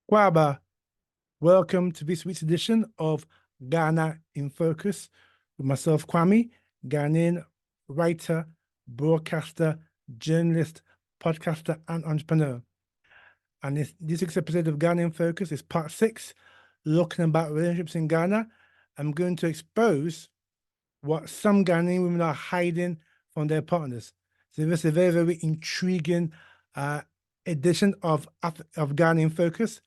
Kwaba, welcome to this week's edition of Ghana in Focus with myself, Kwame, Ghanaian writer, broadcaster, journalist, podcaster, and entrepreneur. And this week's episode of Ghana in Focus is part 6, looking about relationships in Ghana. I'm going to expose what some Ghanaian women are hiding from their partners. So this is a very, very intriguing edition of Ghana in Focus.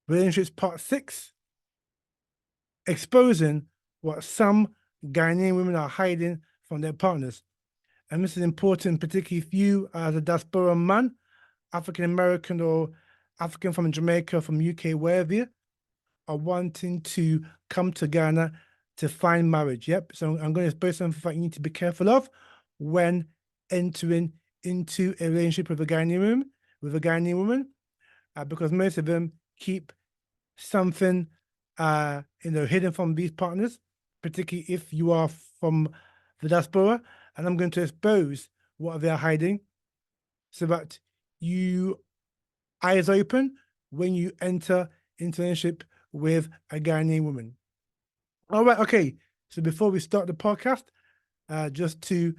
Relationships Part 6, exposing what some Ghanaian women are hiding from their partners. And this is important, particularly if you, as a diaspora man, African American or African from Jamaica, from UK, wherever you are wanting to come to Ghana to find marriage. Yep. So I'm going to expose something that you need to be careful of when entering into a relationship with a Ghanaian woman, because most of them keep something hidden from these partners, particularly if you are from the diaspora. And I'm going to expose what they're hiding so that you eyes open when you enter into a relationship with a Ghanaian woman. All right, okay. So before we start the podcast, just to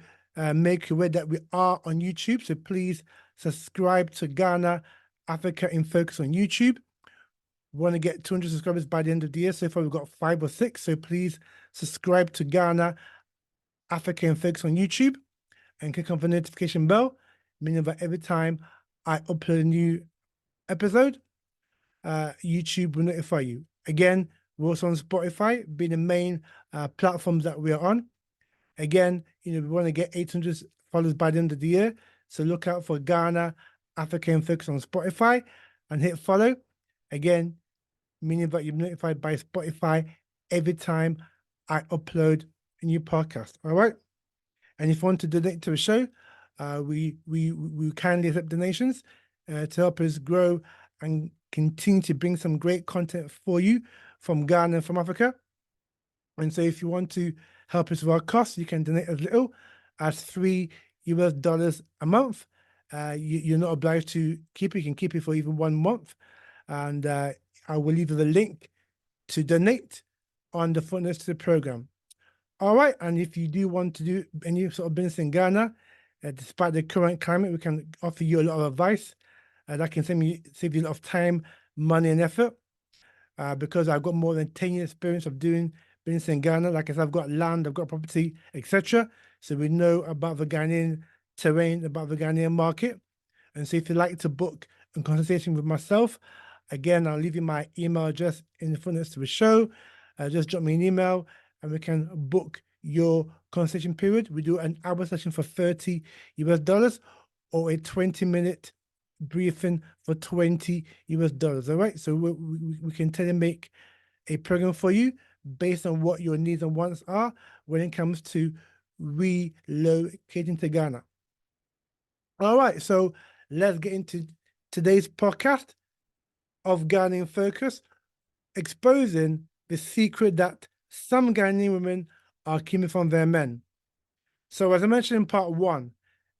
make you aware that we are on YouTube. So please subscribe to Ghana Africa in Focus on YouTube. We want to get 200 subscribers by the end of the year. So far, we've got 5 or 6. So please subscribe to Ghana Africa in Focus on YouTube and click on the notification bell, meaning that every time I upload a new episode, YouTube will notify you. Again, we're also on Spotify, being the main platforms that we are on. Again, we want to get 800 followers by the end of the year. So look out for Ghana Africa in Focus on Spotify and hit follow. Again, meaning that you're notified by Spotify every time I upload a new podcast. All right. And if you want to donate to the show, we kindly accept donations to help us grow and continue to bring some great content for you from Ghana and from Africa. And so if you want to help us with our costs, you can donate as little as $3 a month. You're not obliged to keep it. You can keep it for even 1 month. And I will leave you the link to donate on the footnotes to the program. All right. And if you do want to do any sort of business in Ghana, despite the current climate, we can offer you a lot of advice that can save you a lot of time, money, and effort. Because I've got more than 10 years experience of doing business in Ghana. Like I said, I've got land, I've got property, etc. So we know about the Ghanaian terrain, about the Ghanaian market. And so if you'd like to book a consultation with myself, again, I'll leave you my email address in the footnotes to the show. Just drop me an email and we can book your consultation period. We do an hour session for $30 or a 20-minute briefing for $20. All right. So we can tailor make a program for you based on what your needs and wants are when it comes to relocating to Ghana. All right. So let's get into today's podcast of Ghana in Focus, exposing the secret that some Ghanaian women are keeping from their men. So as I mentioned in part 1,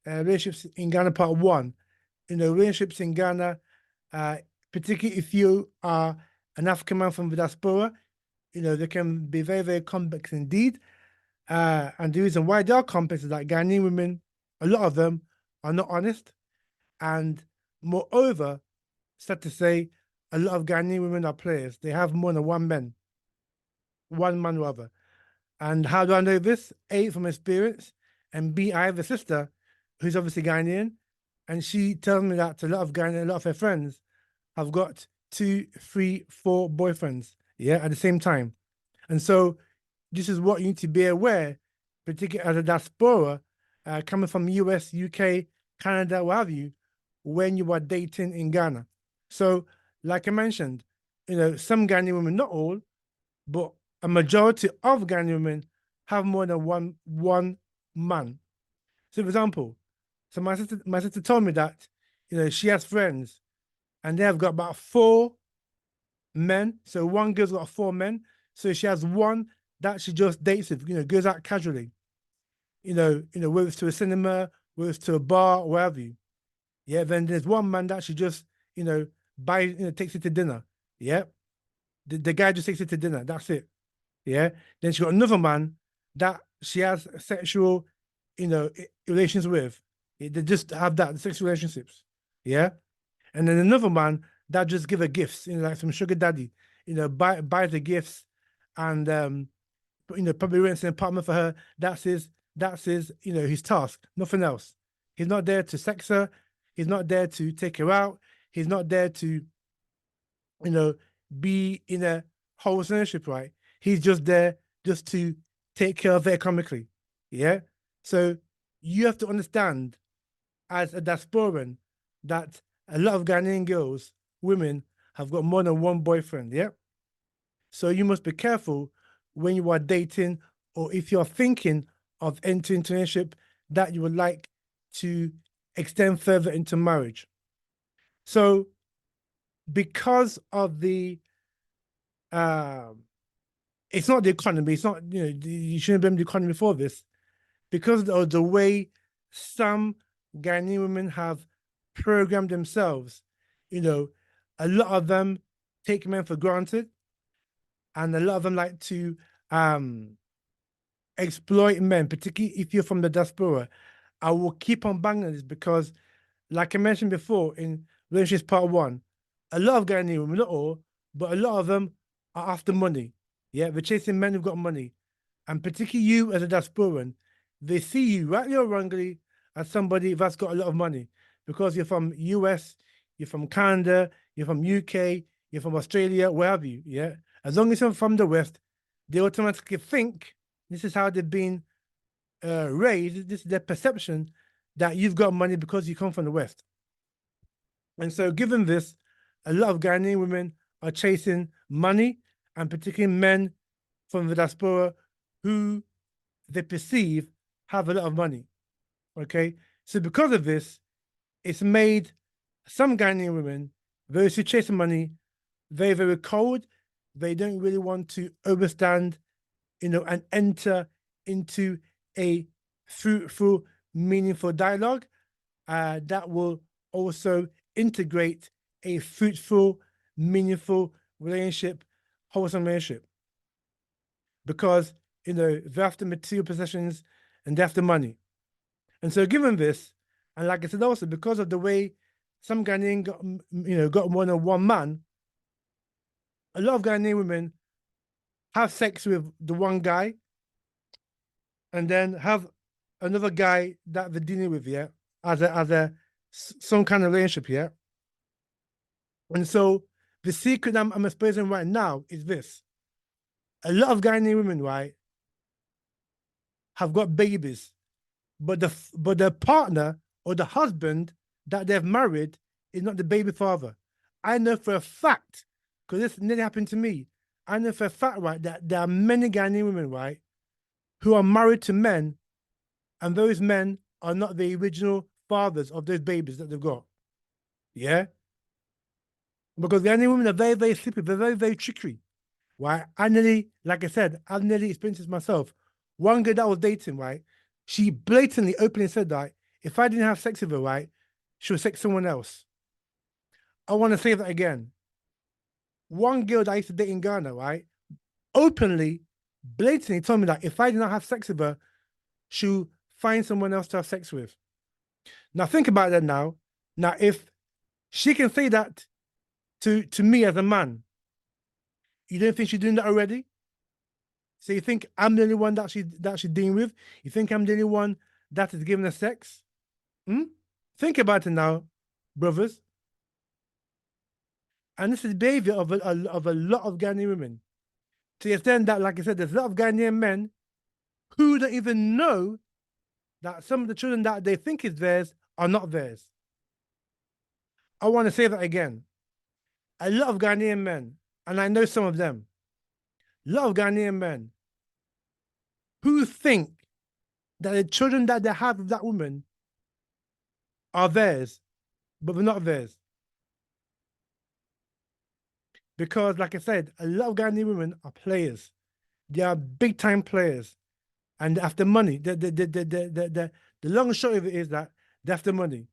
relationships in Ghana part 1, relationships in Ghana, particularly if you are an African man from the diaspora, they can be very, very complex indeed. And the reason why they are complex is that Ghanaian women, a lot of them, are not honest. And moreover, sad to say, a lot of Ghanaian women are players. They have more than one man rather. And how do I know this? A, from experience, and B, I have a sister who's obviously Ghanaian, and she tells me that a lot of her friends have got 2, 3, 4 boyfriends, at the same time. And so this is what you need to be aware, particularly as a diaspora, coming from US, UK, Canada, what have you, when you are dating in Ghana. So, like I mentioned, some Ghanaian women, not all, but a majority of Ghanaian women have more than one man. So, for example, so my sister told me that, she has friends and they have got about 4 men. So one girl's got 4 men. So she has one that she just dates with, goes out casually, whether it's to a cinema, whether it's to a bar, wherever you. Yeah, then there's one man that she just, buys, takes it to dinner. Yeah. The guy just takes it to dinner. That's it. Yeah. Then she got another man that she has sexual, relations with. They just have that sexual relationships. Yeah. And then another man that just give her gifts, like some sugar daddy, buy the gifts and probably rents an apartment for her. That's his his task, nothing else. He's not there to sex her, he's not there to take her out, he's not there to, you know, be in a wholesome relationship, right? He's just there just to take care of her economically. Yeah. So you have to understand as a diasporan that a lot of Ghanaian girls, women, have got more than one boyfriend. Yeah. So you must be careful when you are dating, or if you're thinking of entering into a relationship that you would like to extend further into marriage. So because of the it's not the economy, it's not, you shouldn't blame the economy for this, because of the way some Ghanaian women have programmed themselves, a lot of them take men for granted, and a lot of them like to exploit men, particularly if you're from the diaspora. I will keep on banging this because, like I mentioned before in Relationships Part 1, a lot of Ghanaian women, not all, but a lot of them are after money. Yeah, they're chasing men who've got money. And particularly you as a diasporan, they see you, rightly or wrongly, as somebody that's got a lot of money because you're from US, you're from Canada, you're from UK, you're from Australia, where have you, yeah? As long as you're from the West, they automatically think this is how they've been raised, this is their perception that you've got money because you come from the West. And so given this, a lot of Ghanaian women are chasing money, and particularly men from the diaspora who they perceive have a lot of money. Okay. So because of this, it's made some Ghanaian women, those who chase money, very, very cold. They don't really want to understand, and enter into a fruitful, meaningful dialogue that will also integrate a fruitful, meaningful relationship, wholesome relationship. Because, they're after material possessions and they're after money. And so given this, and like I said also, because of the way some Ghanaian got more than one man, a lot of Ghanaian women have sex with the one guy and then have another guy that they're dealing with, yeah, as some kind of relationship, yeah. And so the secret I'm exposing right now is this. A lot of Ghanaian women, right, have got babies, but the partner or the husband that they've married is not the baby father. I know for a fact, because this nearly happened to me. I know for a fact, right, that there are many Ghanaian women, right, who are married to men, and those men are not the original fathers of those babies that they've got. Yeah? Because Ghanaian women are very, very slippery, they're very, very trickery. Right? Like I said, I've nearly experienced this myself. One girl that I was dating, right, she blatantly, openly said that if I didn't have sex with her, right, she would sex someone else. I want to say that again. One girl that I used to date in Ghana, right, openly, blatantly told me that if I did not have sex with her, she'll find someone else to have sex with. Now think about that now. Now, if she can say that to me as a man, you don't think she's doing that already? So you think I'm the only one that she's dealing with? You think I'm the only one that is giving her sex? Hmm? Think about it now, brothers. And this is behavior of a lot of Ghanaian women. To the extent that, like I said, there's a lot of Ghanaian men who don't even know that some of the children that they think is theirs are not theirs. I want to say that again. A lot of Ghanaian men, and I know some of them, a lot of Ghanaian men who think that the children that they have with that woman are theirs, but they're not theirs. Because, like I said, a lot of Ghanaian women are players. They are big time players, and after money. The long and short of it is that they're after money.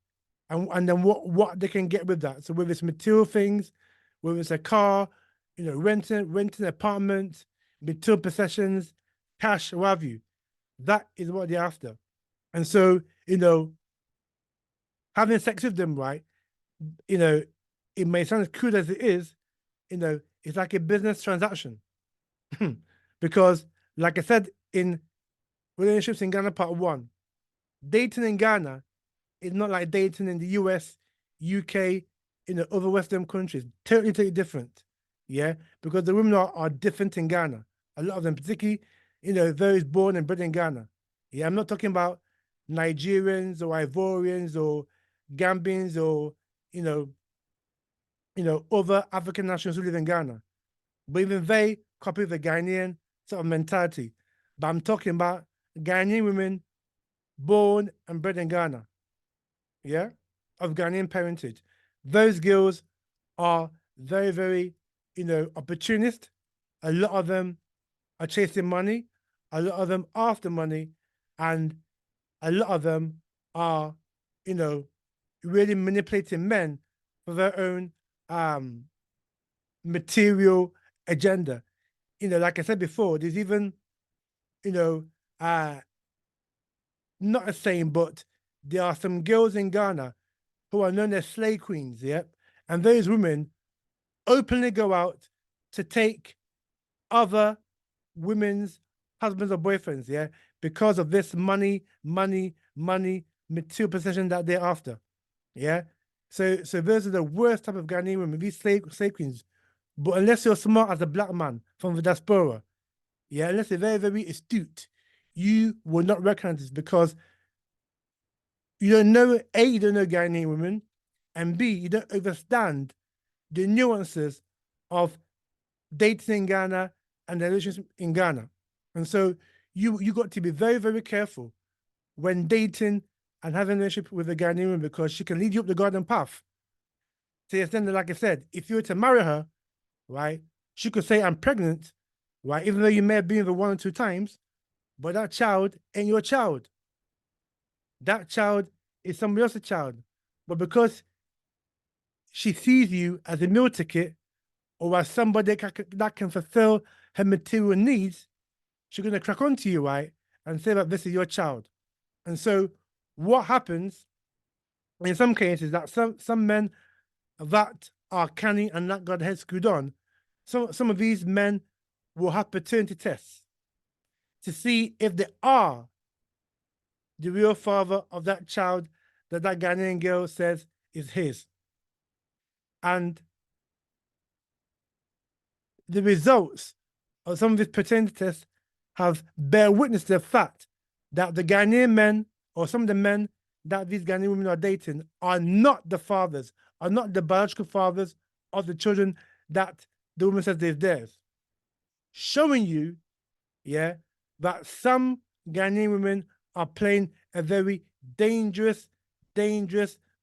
and then what they can get with that. So whether it's material things, whether it's a car, renting an apartment, material possessions, cash, what have you, that is what they're after. And so, having sex with them, right? It may sound as crude as it is, it's like a business transaction. Because, like I said in Relationships in Ghana Part 1, dating in Ghana is not like dating in the US, UK, other Western countries. Totally different. Yeah. Because the women are different in Ghana. A lot of them, particularly, those born and bred in Ghana. Yeah. I'm not talking about Nigerians or Ivorians or Gambians or, other African nationals who live in Ghana. But even they copy the Ghanaian sort of mentality. But I'm talking about Ghanaian women born and bred in Ghana, yeah, of Ghanaian parentage. Those girls are very, very, opportunist. A lot of them are chasing money. A lot of them after money, and a lot of them are, really manipulating men for their own material agenda. Like I said before, there's even, you know, uh, not a saying, but there are some girls in Ghana who are known as slay queens, yeah? And those women openly go out to take other women's husbands or boyfriends, yeah, because of this money, material possession that they're after, yeah. So those are the worst type of Ghanaian women, these slave queens. But unless you're smart as a black man from the diaspora, yeah, unless you're very, very astute, you will not recognize this because you don't know, A, you don't know Ghanaian women, and B, you don't understand the nuances of dating in Ghana and the relationship in Ghana. And so you got to be very, very careful when dating and having a relationship with a Ghanaian woman because she can lead you up the garden path. To the extent that, like I said, if you were to marry her, right, she could say, I'm pregnant, right, even though you may have been with her 1 or 2 times, but that child ain't your child. That child is somebody else's child. But because she sees you as a meal ticket or as somebody that can fulfill her material needs, she's going to crack onto you, right, and say that this is your child. And so what happens in some cases that some men that are canny and not got their head screwed on, some of these men will have paternity tests to see if they are the real father of that child that Ghanaian girl says is his. And the results of some of these paternity tests have bear witness to the fact that the Ghanaian men or some of the men that these Ghanaian women are dating are not the fathers, are not the biological fathers of the children that the woman says they're theirs. Showing you, yeah, that some Ghanaian women are playing a very dangerous,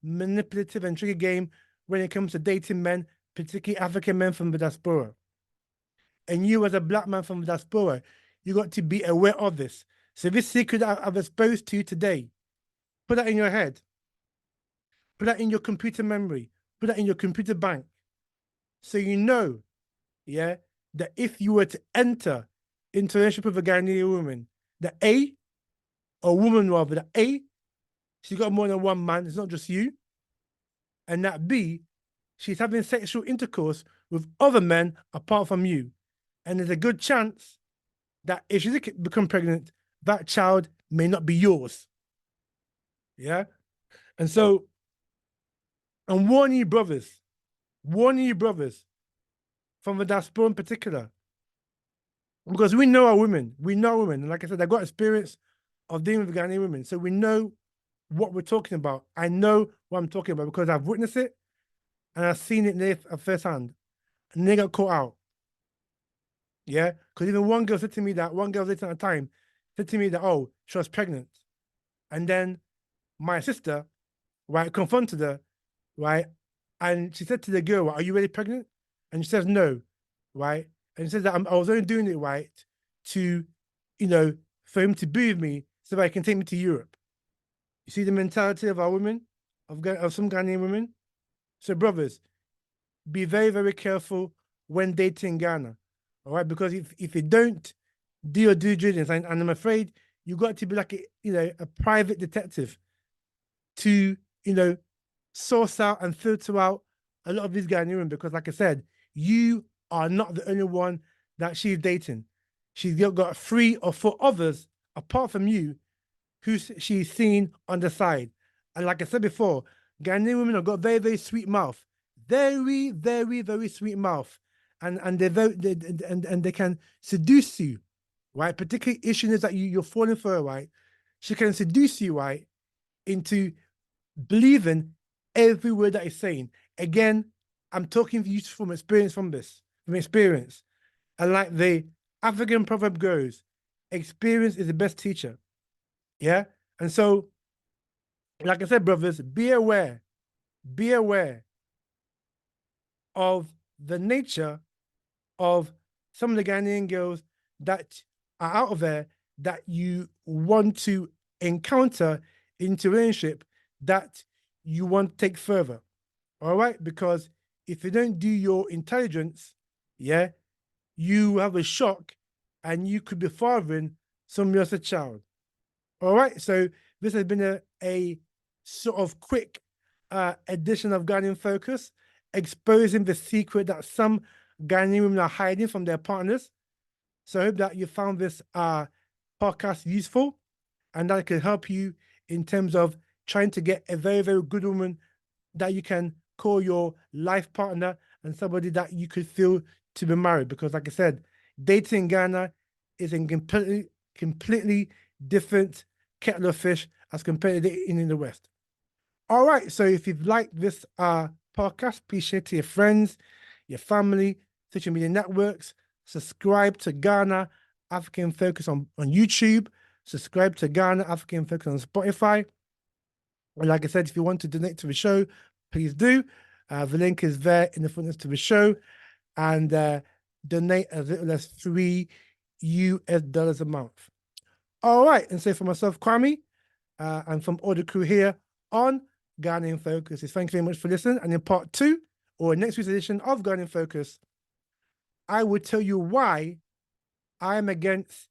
manipulative, and tricky game when it comes to dating men, particularly African men from the diaspora. And you, as a black man from the diaspora, you got to be aware of this. So this secret I've exposed to you today, put that in your head. Put that in your computer memory. Put that in your computer bank. So you know, yeah, that if you were to enter into a relationship with a Ghanaian woman, that A, or woman rather, that A, she's got more than one man, it's not just you. And that B, she's having sexual intercourse with other men apart from you. And there's a good chance that if she become pregnant, that child may not be yours. Yeah. And so I'm warning you, brothers, from the diaspora in particular, because we know our women. We know women. And like I said, I got experience of dealing with Ghanaian women. So we know what we're talking about. I know what I'm talking about because I've witnessed it and I've seen it near firsthand. And they got caught out. Yeah. Because even one girl said to me that, one girl later at a time said to me that, oh, she was pregnant. And then my sister, right, confronted her, right? And she said to the girl, are you really pregnant? And she says, no, right? And she says that I was only doing it, right, to, for him to be with me so that he can take me to Europe. You see the mentality of our women, of some Ghanaian women. So brothers, be very, very careful when dating Ghana. All right, because if you don't do your due diligence, and I'm afraid you got to be like a private detective to source out and filter out a lot of these Ghanaian women, because like I said, you are not the only one that she's dating. She's got 3 or 4 others apart from you who she's seen on the side. And like I said before, Ghanaian women have got very, very sweet mouth. Very, very, very sweet mouth. And they can seduce you, right? Particularly issues that you're falling for her, right? She can seduce you, right, into believing every word that he's saying. Again, I'm talking to you from experience from experience. And like the African proverb goes, experience is the best teacher. Yeah. And so, like I said, brothers, be aware of the nature of some of the Ghanaian girls that are out of there that you want to encounter into a relationship that you want to take further. All right? Because if you don't do your intelligence, yeah, you have a shock and you could be fathering somebody else's child. All right. So this has been a sort of quick edition of Ghanaian Focus, exposing the secret that some Ghanaian women are hiding from their partners. So I hope that you found this podcast useful and that it can help you in terms of trying to get a very, very good woman that you can call your life partner and somebody that you could feel to be married. Because like I said, dating in Ghana is a completely different kettle of fish as compared to dating in the West. All right. So if you've liked this podcast, please share to your friends, your family, social media networks. Subscribe to Ghana African Focus on YouTube. Subscribe to Ghana African Focus on Spotify. And like I said, if you want to donate to the show, please do. The link is there in the footnotes to the show. And donate as little as $3 a month. All right. And so for myself, Kwame, and from all the crew here on Ghanaian Focus, is thank you very much for listening. And in part 2, or next week's edition of Ghanaian Focus, I will tell you why I am against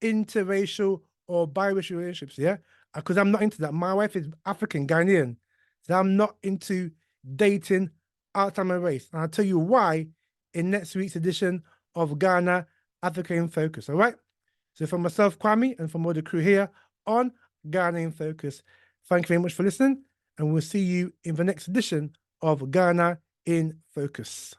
interracial or biracial relationships, yeah? Because I'm not into that. My wife is African, Ghanaian. So I'm not into dating outside my race. And I'll tell you why in next week's edition of Ghana African Focus, all right? So from myself, Kwame, and from all the crew here on Ghana Focus, thank you very much for listening, and we'll see you in the next edition of Ghana in Focus.